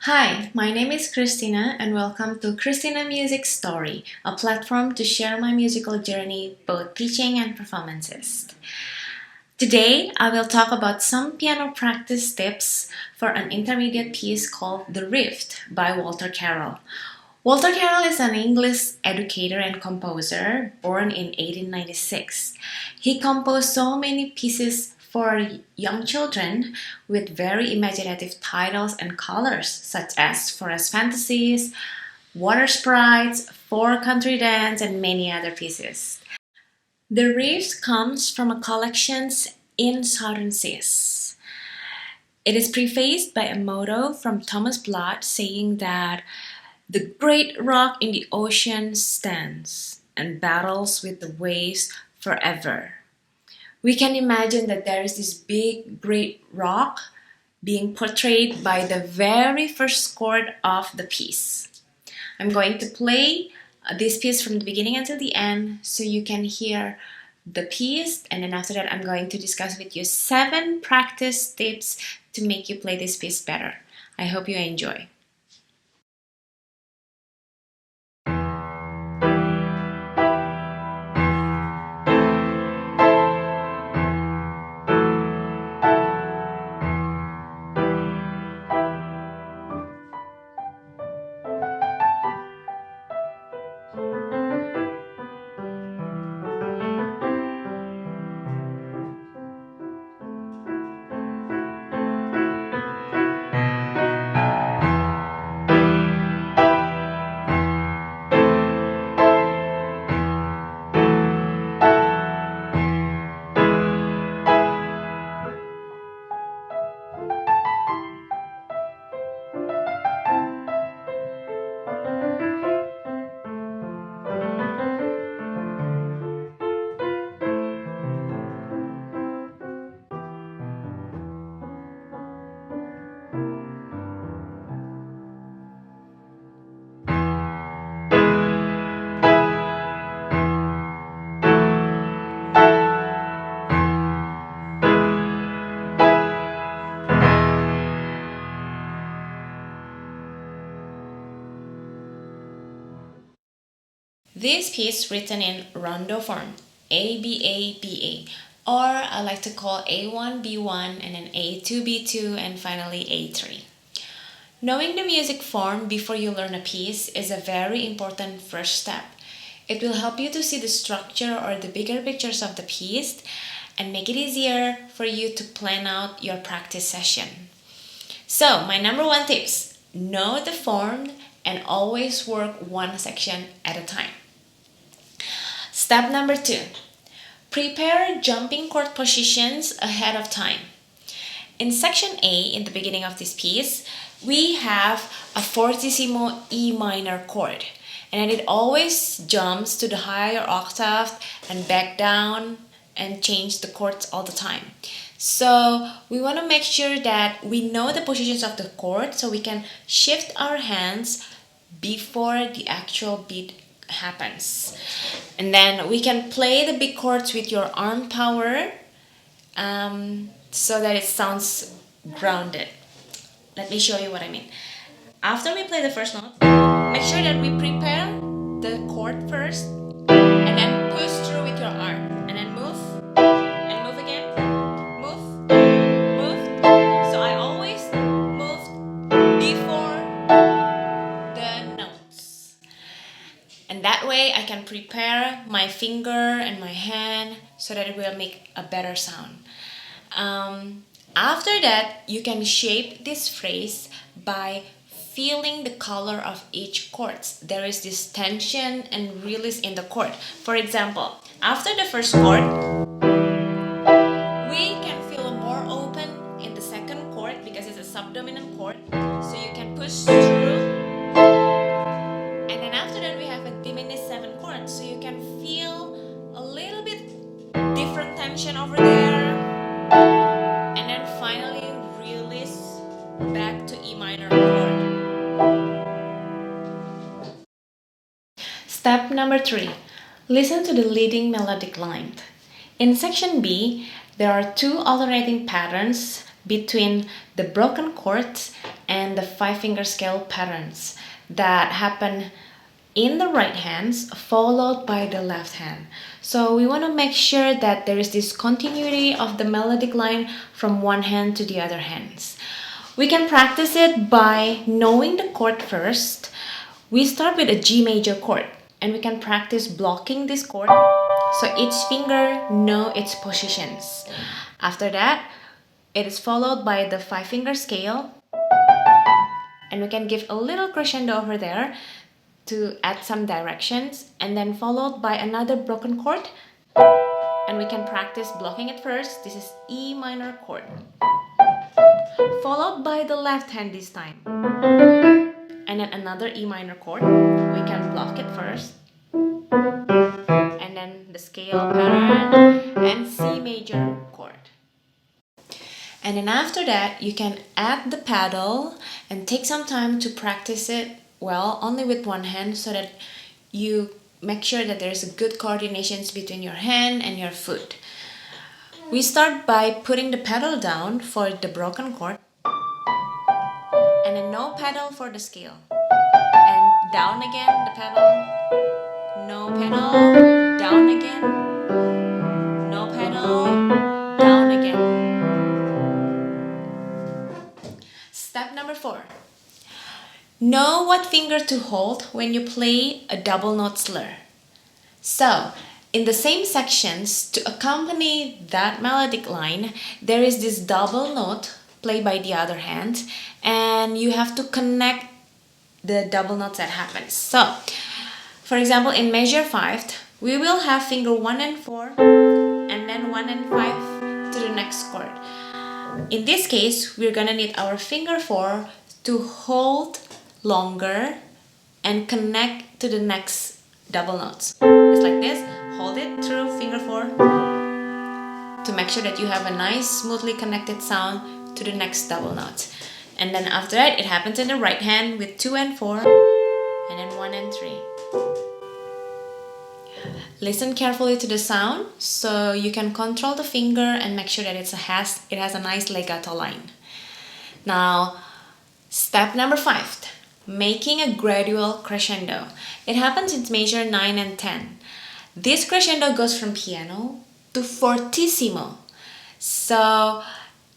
Hi, my name is Christina and welcome to Christina Music Story, a platform to share my musical journey, both teaching and performances. Today, I will talk about some piano practice tips for an intermediate piece called The Reef by Walter Carroll. Walter Carroll is an English educator and composer born in 1896. He composed so many pieces for young children with very imaginative titles and colors, such as Forest Fantasies, Water Sprites, Four Country Dance, and many other pieces. The Reef comes from a collection in Southern Seas. It is prefaced by a motto from Thomas Blood saying that the great rock in the ocean stands and battles with the waves forever. We can imagine that there is this big, great rock being portrayed by the very first chord of the piece. I'm going to play this piece from the beginning until the end so you can hear the piece, and then after that I'm going to discuss with you 7 practice tips to make you play this piece better. I hope you enjoy. This piece written in rondo form, A-B-A-B-A, or I like to call A1, B1, and then A2, B2, and finally A3. Knowing the music form before you learn a piece is a very important first step. It will help you to see the structure or the bigger pictures of the piece and make it easier for you to plan out your practice session. So, my number 1 tips, know the form and always work one section at a time. Step number 2, prepare jumping chord positions ahead of time. In section A, in the beginning of this piece, we have a fortissimo E minor chord, and it always jumps to the higher octave and back down and change the chords all the time. So we want to make sure that we know the positions of the chord so we can shift our hands before the actual beat happens. And then we can play the big chords with your arm power so that it sounds grounded. Let me show you what I mean. After we play the first note, make sure that we prepare the chord first and then push through with your arm and then move and move again, move, move. So I always moved before the notes. And that way I can prepare my finger and my hand so that it will make a better sound. After that, you can shape this phrase by feeling the color of each chord. There is this tension and release in the chord. For example, after the first chord, we can feel more open in the second chord because it's a subdominant chord. So you can push through. And then after that, we have a diminished 7 chord. So you can feel a little bit different tension over there. And then finally release back to E minor chord. Step number 3. Listen to the leading melodic line. In section B, there are 2 alternating patterns between the broken chords and the 5-finger scale patterns that happen in the right hands followed by the left hand. So we want to make sure that there is this continuity of the melodic line from one hand to the other hands. We can practice it by knowing the chord first. We start with a G major chord and we can practice blocking this chord so each finger know its positions. After that, it is followed by the 5-finger scale, and we can give a little crescendo over there to add some directions, and then followed by another broken chord, and we can practice blocking it first. This is E minor chord, followed by the left hand this time, and then another E minor chord. We can block it first, and then the scale pattern and C major chord. And then after that, you can add the paddle and take some time to practice it well, only with one hand, so that you make sure that there's a good coordination between your hand and your foot. We start by putting the pedal down for the broken chord, and then no pedal for the scale. And down again, the pedal, no pedal, down again, no pedal, down again. Step number 4. Know what finger to hold when you play a double note slur. So, in the same sections, to accompany that melodic line, there is this double note played by the other hand, and you have to connect the double notes that happens. So, for example, in measure 5, we will have finger 1 and 4, and then 1 and 5 to the next chord. In this case, we're gonna need our finger 4 to hold longer and connect to the next double notes. It's like this. Hold it through finger 4 to make sure that you have a nice, smoothly connected sound to the next double note. And then after that, it happens in the right hand with 2 and 4, and then 1 and 3. Listen carefully to the sound so you can control the finger and make sure that it has a nice legato line. Now, step number 5, making a gradual crescendo. It happens in measure 9 and 10. This crescendo goes from piano to fortissimo. So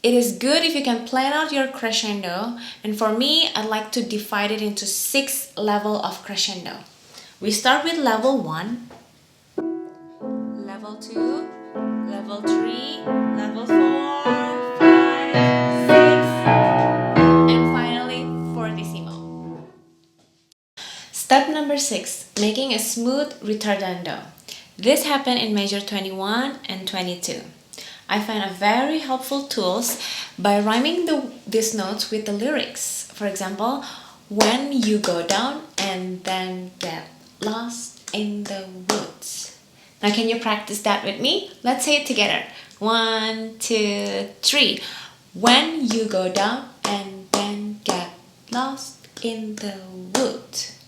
it is good if you can plan out your crescendo, and for me, I like to divide it into 6 levels of crescendo. We start with level 1, level 2, level 3, level 4, 5, 6, and finally fortissimo. Step number 6, making a smooth ritardando. This happened in measure 21 and 22. I find a very helpful tools by rhyming these notes with the lyrics. For example, when you go down and then get lost in the woods. Now can you practice that with me? Let's say it together. 1, 2, 3. When you go down and then get lost in the woods.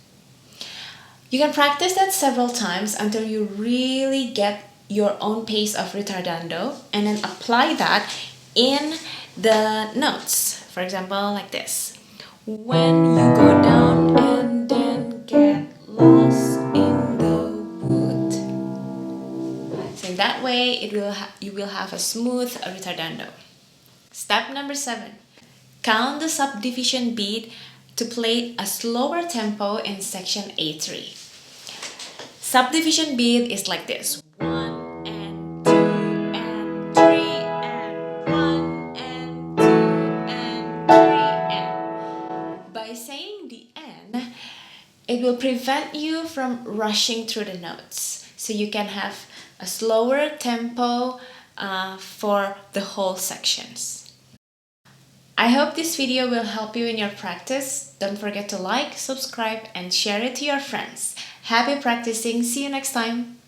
You can practice that several times until you really get your own pace of ritardando, and then apply that in the notes. For example, like this. When you go down and then get lost in the wood. So in that way, you will have a smooth ritardando. Step number 7. Count the subdivision beat to play a slower tempo in section A3. Subdivision beat is like this. 1 and 2 and 3 and 1 and 2 and 3 and. By saying the end, it will prevent you from rushing through the notes. So you can have a slower tempo for the whole sections. I hope this video will help you in your practice. Don't forget to like, subscribe, and share it to your friends. Happy practicing. See you next time.